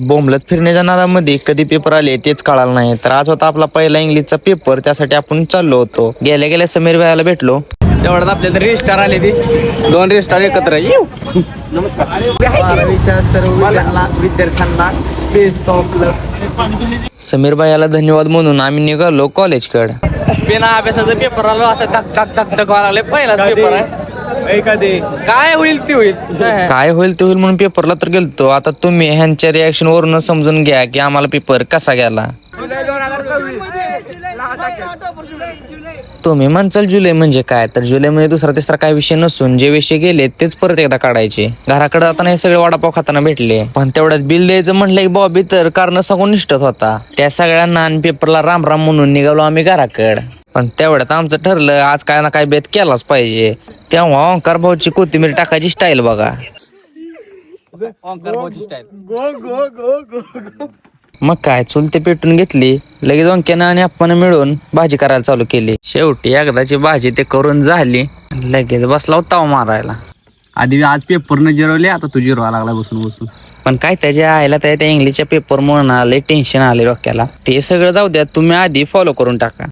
बोंबलत फिरण्याच्या नादामध्ये कधी पेपर आले तेच कळालं नाही. तर आज होता आपला पहिला इंग्लिशचा पेपर, त्यासाठी आपण चाललो होतो. गेल्या गेल्या समीर भाईला भेटलो. तेवढ्यात आपल्या तरी रजिस्टार आले ती 2 रजिस्टार एकत्र विद्यार्थ्यांना समीर भाईला धन्यवाद म्हणून आम्ही निघालो कॉलेजकडे. बिना अभ्यासाचा पेपर आलो असं धक धक धक धक व्हायला लागले. पहिलाच पेपर आहे, काय होईल ते होईल. काय होईल ते होईल म्हणून पेपरला तर गेलतो. आता तुम्ही ह्यांच्या रिॲक्शन वरून समजून घ्या की आम्हाला पेपर कसा गेला. तुम्ही म्हणचाल जुलै म्हणजे काय, तर जुलैमध्ये दुसरा तिसरा काय विषय नसून जे विषय गेले तेच परत एकदा काढायचे. घराकडे जाताना हे सगळे वडापाव खाताना भेटले, पण तेवढ्यात बिल द्यायचं म्हटलं की बॉबी तर कारण सांगून निष्ठत होता. त्या सगळ्यांना आणि पेपरला राम राम म्हणून निघालो आम्ही घराकडे. पण तेवढ्यात आमचं ठरलं आज काय ना काय बेत केलाच पाहिजे. तेव्हा ओंकार भाऊची कोथिंबीर टाकायची स्टाईल बघा. मग काय चुलते पेटून घेतली, लगेच ओंक्यानं आणि आपण मिळून भाजी करायला चालू केली. शेवटी एकदाची भाजी ते करून झाली, लगेच बसला ताव मारायला. आधी आज पेपर न जिरवले, आता तू जिरवा लागला बसून बसून. पण काय त्याच्या आईला त्या इंग्लिशच्या पेपर म्हणून आले टेन्शन आले डोक्याला. ते सगळं जाऊ द्या, तुम्ही आधी फॉलो करून टाका.